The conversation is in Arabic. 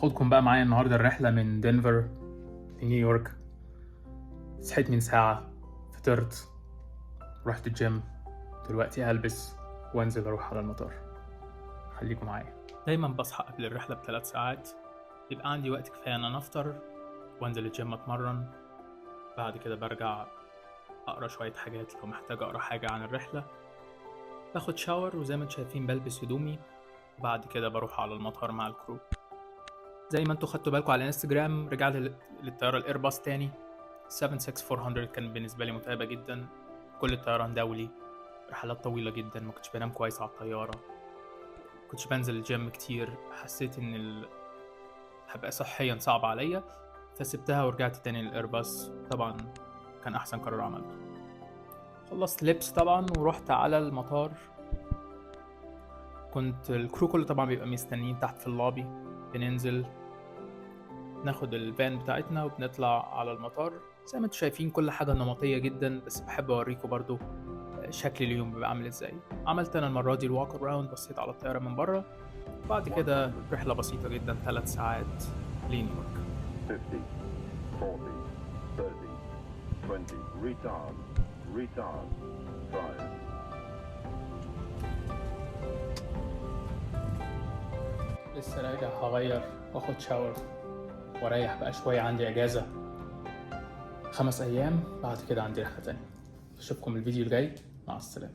خدكم بقى معايا النهارده الرحلة من دنفر لنيويورك. صحيت من ساعة، فطرت، رحت الجيم. دلوقتي هلبس وانزل اروح على المطار. خليكم معايا. دايما بصحى قبل الرحلة ب3 ساعات، يبقى عندي وقت كفاية ان انا افطر وانزل الجيم اتمرن. بعد كده برجع اقرا شوية حاجات لو محتاج اقرا حاجة عن الرحلة، باخد شاور وزي ما انتم شايفين بلبس هدومي، وبعد كده بروح على المطار مع الكرو. زي ما انتوا خدتوا بالكم على الانستجرام، رجعت للطيارة الايرباص تاني. 76400 كان بالنسبة لي متعبة جدا، كل الطيران دولي، رحلات طويلة جدا، ما كنتش بنام كويس على الطيارة، كنتش بنزل الجيم كتير، حسيت ان هبقى صحيا صعب عليا، فسبتها ورجعت تاني للايرباص. طبعا كان احسن قرار عملته. خلصت لبس طبعا ورحت على المطار. كنت الكرو كله طبعا بيبقى مستنيين تحت في اللابي. بننزل ناخد الفان بتاعتنا وبنطلع على المطار. زي ما انتم شايفين كل حاجة نمطية جدا، بس بحب اوريكم برضو شكل اليوم بيبقى عامل ازاي. عملت انا المرة دي الواك اراوند، بصيت على الطيارة من بره. بعد كده رحلة بسيطة جدا 3 ساعات لنيويورك. 50, 40, 30, 20, retard, 5. لسه راجع، هغير واخد شاور واريح بقى شوية، عندي اجازة 5 ايام، بعد كده عندي رحلة تانية. اشوفكم الفيديو الجاي، مع السلامة.